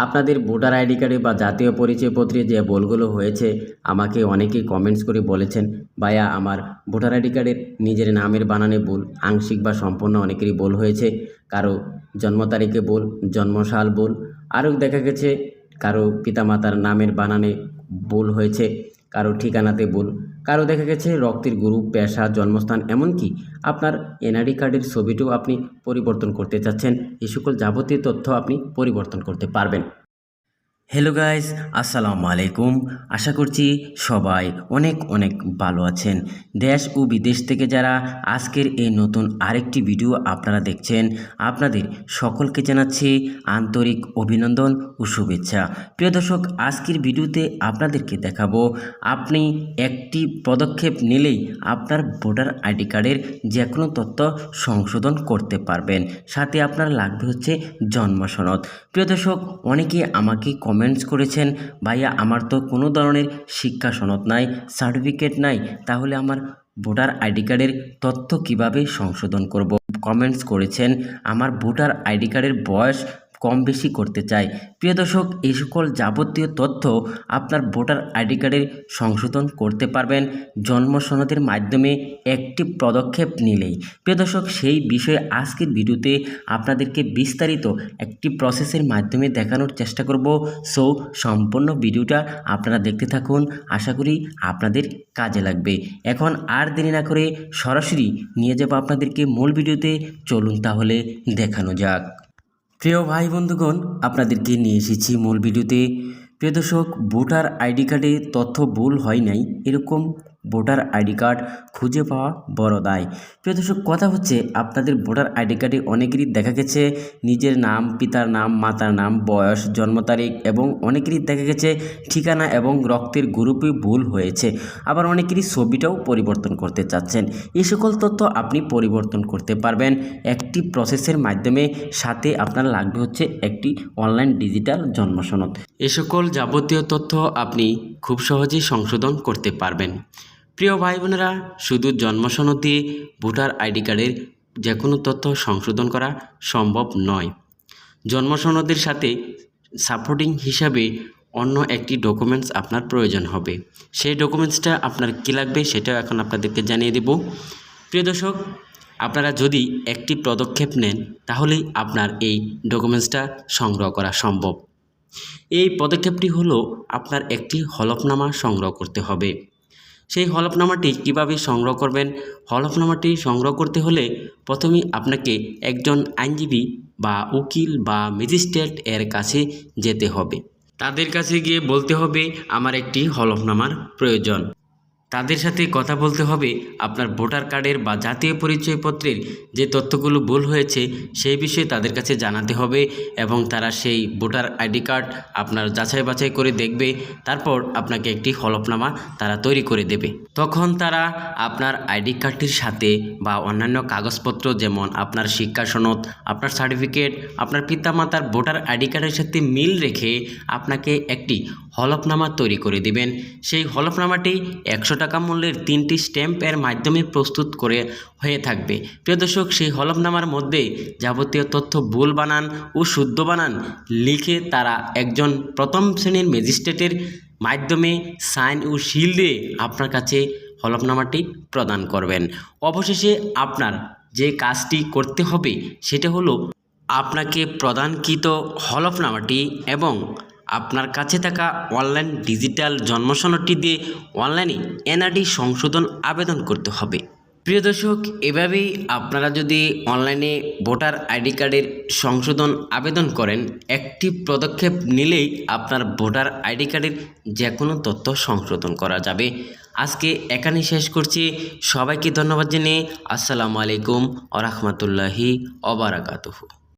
আপনাদের voter ID কার্ডে বা জাতীয় পরিচয়পত্রে যে ভুলগুলো হয়েছে আমাকে অনেকেই কমেন্টস করে বলেছেন, ভাইয়া আমার ভোটার আইডি কার্ডের নিজের নামের বানানে ভুল, আংশিক বা সম্পূর্ণ অনেকেরই ভুল হয়েছে। কারো জন্ম তারিখে ভুল, জন্মসাল ভুল, আরও দেখা গেছে কারো পিতামাতার নামের বানানে ভুল হয়েছে, কারো ঠিকানাতে ভুল, কারো দেখা গেছে রক্তের গ্রুপ, পেশা, জন্মস্থান, এমনকি আপনার এনআইডি কার্ডের ছবিটিও আপনি পরিবর্তন করতে চাচ্ছেন। এই সকল যাবতীয় তথ্য আপনি পরিবর্তন করতে পারবেন। হ্যালো গাইস, আসসালামু আলাইকুম। আশা করছি সবাই অনেক অনেক ভালো আছেন। দেশ ও বিদেশ থেকে যারা আজকের এই নতুন আরেকটি ভিডিও আপনারা দেখছেন, আপনাদের সকলকে জানাচ্ছি আন্তরিক অভিনন্দন ও শুভেচ্ছা। প্রিয় দর্শক, আজকের ভিডিওতে আপনাদেরকে দেখাবো আপনি একটি পদক্ষেপ নিলেই আপনার ভোটার আইডি কার্ডের যে কোনো তথ্য সংশোধন করতে পারবেন। সাথে আপনার লাগবে হচ্ছে জন্ম সনদ। প্রিয় দর্শক, অনেকে আমাকে কমেন্টস করেছেন, ভাইয়া আমার তো কোনো ধরনের শিক্ষা সনদ নাই, সার্টিফিকেট নাই, তাহলে আমার ভোটার আইডি কার্ডের তথ্য কিভাবে সংশোধন করব। কমেন্টস করেছেন আমার ভোটার আইডি কার্ডের বয়স কম বেশি করতে চাই। প্রিয় দর্শক, এই সকল যাবতীয় তথ্য আপনার ভোটার আইডি কার্ডের সংশোধন করতে পারবেন জন্ম সনদের মাধ্যমে একটি পদক্ষেপ নিলেই। প্রিয় দর্শক, সেই বিষয়ে আজকের ভিডিওতে আপনাদেরকে বিস্তারিত একটি প্রসেসের মাধ্যমে দেখানোর চেষ্টা করব। সো সম্পূর্ণ ভিডিওটা আপনারা দেখতে থাকুন, আশা করি আপনাদের কাজে লাগবে। এখন আর দেরি না করে সরাসরি নিয়ে যাব আপনাদেরকে মূল ভিডিওতে। চলুন তাহলে দেখানো যাক। প্রিয় ভাই বন্ধুগণ, আপনাদেরকে নিয়ে এসেছি মূল ভিডিওতে। প্রিয় দর্শক, ভোটার আইডি কার্ডে তথ্য ভুল হয় নাই, এরকম ভোটার আইডি কার্ড খুঁজে পাওয়া বড় দায়। প্রিয় দর্শক, কথা হচ্ছে আপনাদের ভোটার আইডি কার্ডে অনেকেরই দেখা গেছে নিজের নাম, পিতার নাম, মাতার নাম, বয়স, জন্ম তারিখ এবং অনেকেরই দেখা গেছে ঠিকানা এবং রক্তের গ্রুপে ভুল হয়েছে। আবার অনেকেরই ছবিটাও পরিবর্তন করতে চাচ্ছেন। এই সকল তথ্য আপনি পরিবর্তন করতে পারবেন একটি প্রসেসের মাধ্যমে। সাথে আপনার লাগবে হচ্ছে একটি অনলাইন ডিজিটাল জন্ম সনদ। এ সকল যাবতীয় তথ্য আপনি খুব সহজেই সংশোধন করতে পারবেন। প্রিয় ভাই বোনেরা, শুধু জন্ম সনদ দিয়ে ভোটার আইডি কার্ডের যে কোনো তথ্য সংশোধন করা সম্ভব নয়। জন্ম সনদের সাথে সাপোর্টিং হিসাবে অন্য একটি ডকুমেন্টস আপনার প্রয়োজন হবে। সেই ডকুমেন্টসটা আপনার কী লাগবে সেটাও এখন আপনাদেরকে জানিয়ে দেব। প্রিয় দর্শক, আপনারা যদি একটি পদক্ষেপ নেন তাহলেই আপনার এই ডকুমেন্টসটা সংগ্রহ করা সম্ভব। এই পদক্ষেপটি হলো আপনার একটি হলফনামা সংগ্রহ করতে হবে। সেই হলফনামাটি কিভাবে সংগ্রহ করবেন? হলফনামাটি সংগ্রহ করতে হলে প্রথমেই আপনাকে একজন আইনজীবী বা উকিল বা ম্যাজিস্ট্রেট এর কাছে যেতে হবে। তাদের কাছে গিয়ে বলতে হবে আমার একটি হলফনামার প্রয়োজন। তাদের সাথে কথা বলতে হবে আপনার ভোটার কার্ডের বা জাতীয় পরিচয়পত্রের যে তথ্যগুলো ভুল হয়েছে সেই বিষয়ে তাদের কাছে জানাতে হবে এবং তারা সেই ভোটার আইডি কার্ড আপনার যাচাই বাছাই করে দেখবে। তারপর আপনাকে একটি হলফনামা তারা তৈরি করে দেবে। তখন তারা আপনার আইডি কার্ডটির সাথে বা অন্যান্য কাগজপত্র যেমন আপনার শিক্ষা সনদ, আপনার সার্টিফিকেট, আপনার পিতামাতার ভোটার আইডি কার্ডের সাথে মিল রেখে আপনাকে একটি হলফনামা তৈরি করে দিবেন। সেই হলফনামাটি 100 টাকা মূল্যের 3টি স্ট্যাম্পের মাধ্যমে প্রস্তুত করে হয়ে থাকবে। প্রিয় দর্শক, সেই হলফনামার মধ্যে যাবতীয় তথ্য ভুল বানান ও শুদ্ধ বানান লিখে তারা একজন প্রথম শ্রেণীর ম্যাজিস্ট্রেটের মাধ্যমে সাইন ও সিল দিয়ে আপনার কাছে হলফনামাটি প্রদান করবেন। অবশেষে আপনার যে কাজটি করতে হবে সেটা হলো আপনাকে প্রদানকৃত হলফনামাটি এবং আপনার কাছে থাকা অনলাইন ডিজিটাল জন্ম সনদটি দিয়ে অনলাইনে এনআইডি সংশোধন আবেদন করতে হবে। প্রিয় দর্শক, এভাবেই আপনারা যদি অনলাইনে ভোটার আইডি কার্ডের সংশোধন আবেদন করেন, একটি পদক্ষেপ নিলেই আপনার ভোটার আইডি কার্ডের যে কোনো তথ্য সংশোধন করা যাবে। আজকে এখানেই শেষ করছি। সবাইকে ধন্যবাদ জানিয়ে আসসালামু আলাইকুম ওয়া রাহমাতুল্লাহি ওয়া বারাকাতুহু।